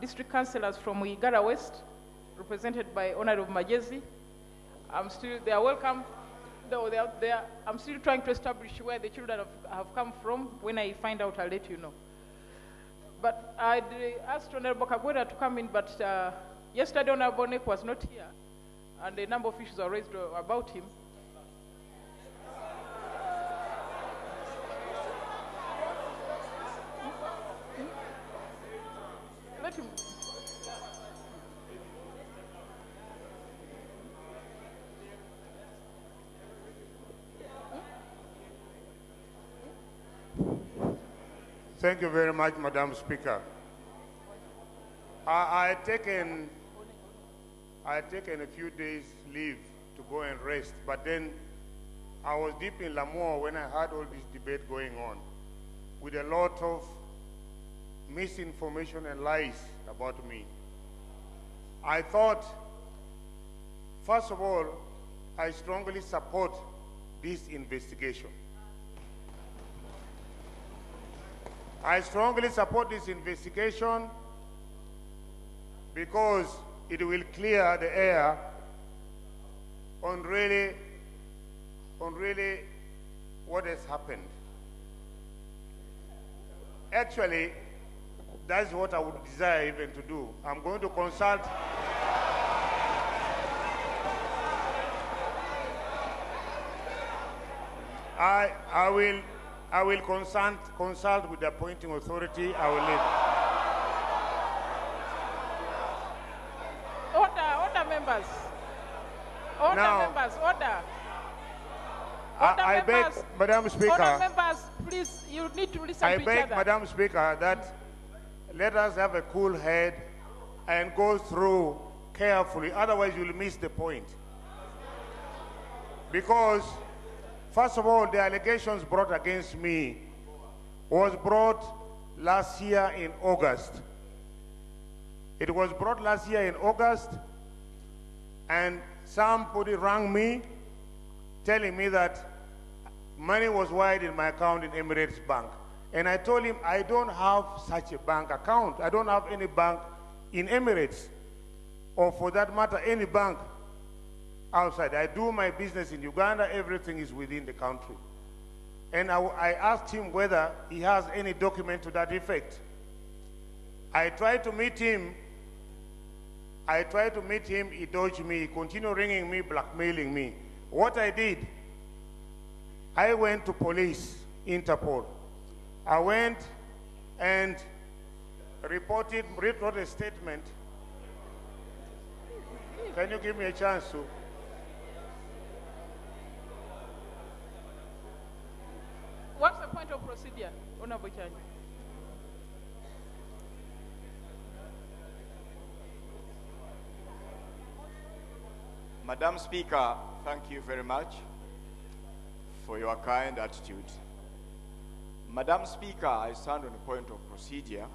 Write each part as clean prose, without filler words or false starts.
district councillors from Igara West, represented by Honorable Mbabazi. They are welcome. Though they are there, I'm still trying to establish where the children have come from. When I find out, I'll let you know. But I asked Honorable Kagwera to come in, but yesterday Honorable Onek was not here, and a number of issues are raised about him. Let him. Thank you very much, Madam Speaker. I had taken a few days leave to go and rest, but then I was deep in Lamour when I heard all this debate going on with a lot of misinformation and lies about me. I thought, first of all, I strongly support this investigation. I strongly support this investigation because it will clear the air on really what has happened. Actually, that's what I would desire even to do. I'm going to consult. I will consult with the appointing authority. I will leave. Order, members. Order. I beg, Madam Speaker. Order, members, please, you need to listen to each other. I beg, Madam Speaker, that let us have a cool head and go through carefully. Otherwise, you'll miss the point. Because, first of all, the allegations brought against me was brought last year in August. It was brought last year in August, and somebody rang me telling me that money was wired in my account in Emirates Bank. And I told him, I don't have such a bank account. I don't have any bank in Emirates, or for that matter, any bank outside. I do my business in Uganda. Everything is within the country. And I asked him whether he has any document to that effect. I tried to meet him. He dodged me. He continued ringing me, blackmailing me. What I did, I went to police, Interpol. I went and wrote a statement. Can you give me a chance to? What's the point of procedure, Honorable Chanyi? Madam Speaker, thank you very much for your kind attitude. Madam Speaker, I stand on a point of procedure.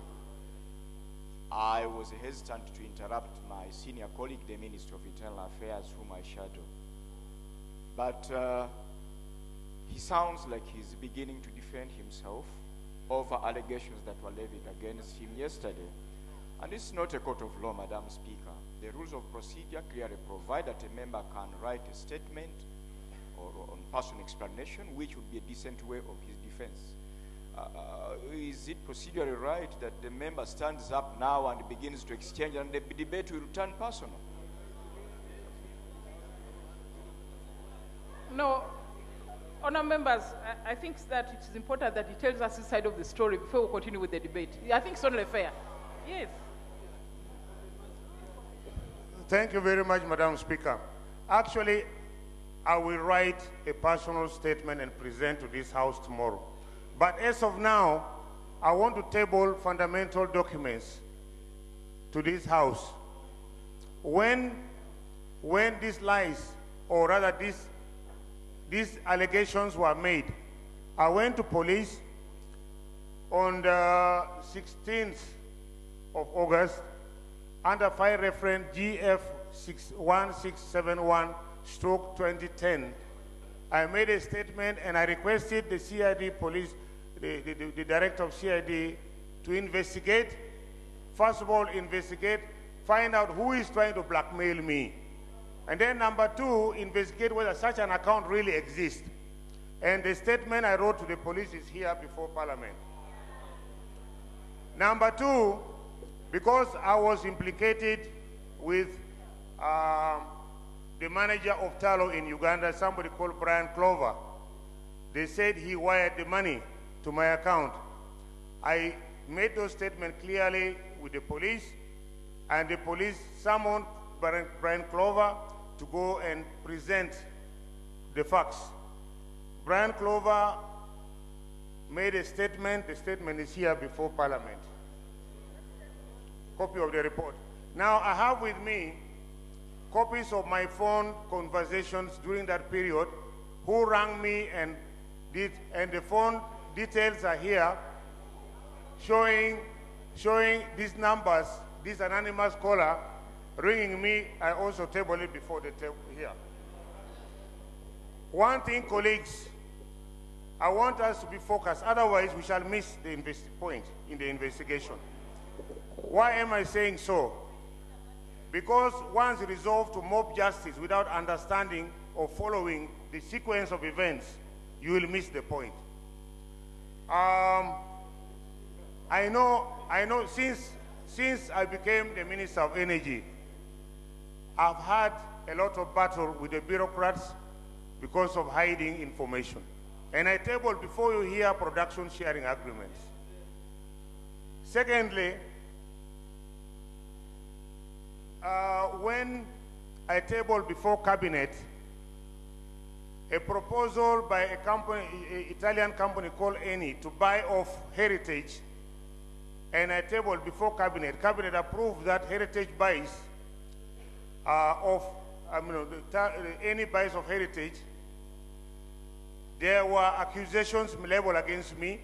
I was hesitant to interrupt my senior colleague, the Minister of Internal Affairs, whom I shadow. But he sounds like he's beginning to defend himself over allegations that were levied against him yesterday. And it's not a court of law, Madam Speaker. The rules of procedure clearly provide that a member can write a statement or on personal explanation, which would be a decent way of his defense. Is it procedurally right that the member stands up now and begins to exchange and the debate will turn personal? No. Honour members, I think that it is important that he tells us his side of the story before we continue with the debate. I think it's only fair. Yes. Thank you very much, Madam Speaker. Actually, I will write a personal statement and present to this House tomorrow. But as of now, I want to table fundamental documents to this House. When these lies, or rather these allegations were made, I went to police on the 16th of August under file reference GF 1671/2010. I made a statement and I requested the CID police, the director of CID, to investigate first of all, investigate, find out who is trying to blackmail me. And then number two, investigate whether such an account really exists. And the statement I wrote to the police is here before Parliament. Number two, because I was implicated with the manager of Talo in Uganda, somebody called Brian Clover. They said he wired the money to my account. I made those statements clearly with the police, and the police summoned Brian Clover to go and present the facts. Brian Clover made a statement. The statement is here before Parliament. Copy of the report. Now, I have with me copies of my phone conversations during that period, who rang me and the phone details are here, showing these numbers, this anonymous caller ringing me. I also table it before the table here. One thing, colleagues, I want us to be focused, otherwise we shall miss the point in the investigation. Why am I saying so? Because once resolved to mob justice without understanding or following the sequence of events, you will miss the point. I know since I became the Minister of Energy, I've had a lot of battle with the bureaucrats because of hiding information. And I tabled before you here production sharing agreements. Secondly, when I tabled before Cabinet a proposal by a company, an Italian company called Eni, to buy off Heritage, and I tabled before Cabinet. Cabinet approved that Heritage buys Eni buys of Heritage. There were accusations leveled against me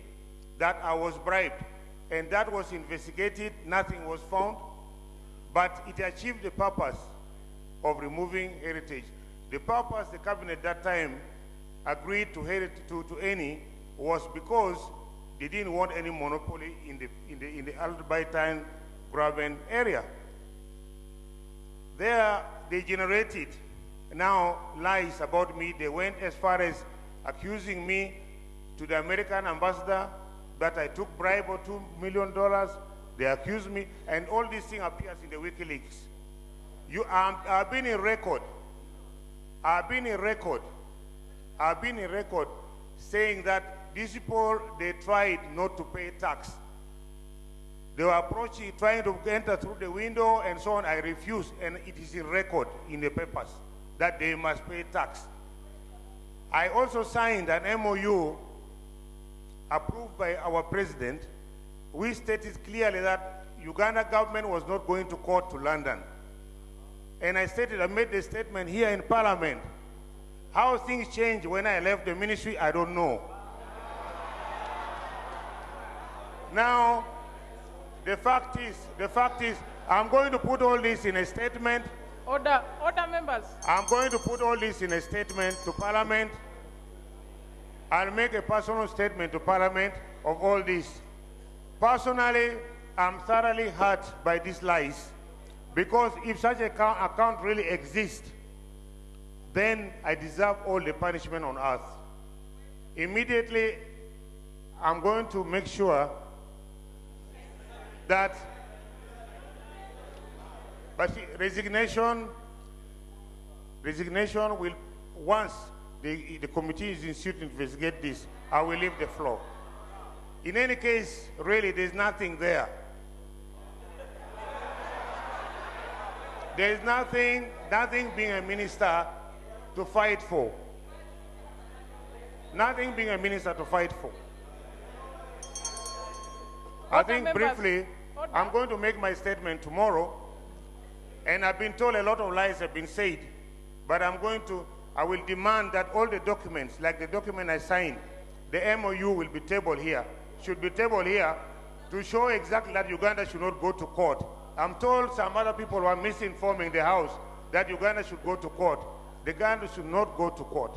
that I was bribed, and that was investigated. Nothing was found, but it achieved the purpose of removing Heritage. The purpose the Cabinet at that time agreed to Eni was because they didn't want any monopoly in the Albertine Graben area. There, they generated now lies about me. They went as far as accusing me to the American ambassador that I took bribe of $2 million. They accused me, and all these things appears in the WikiLeaks. I've been in record. I've been in record saying that these people, they tried not to pay tax. They were approaching, trying to enter through the window and so on. I refused, and it is in record in the papers that they must pay tax. I also signed an MOU approved by our president. We stated clearly that Uganda government was not going to court to London. And I made the statement here in Parliament. How things changed when I left the ministry, I don't know. Now, the fact is, I'm going to put all this in a statement. Order, members. I'm going to put all this in a statement to Parliament. I'll make a personal statement to Parliament of all this. Personally, I'm thoroughly hurt by these lies, because if such an account really exists, then I deserve all the punishment on earth. Immediately, I'm going to make sure that, but resignation will, once the committee is instituted to investigate this, I will leave the floor. In any case, really, there's nothing there. There's nothing being a minister to fight for. Nothing being a minister to fight for. I think briefly, I'm going to make my statement tomorrow, and I've been told a lot of lies have been said, but I will demand that all the documents, like the document I signed, the MOU will be tabled here, should be tabled here to show exactly that Uganda should not go to court. I'm told some other people were misinforming the House that Uganda should go to court. The Uganda should not go to court.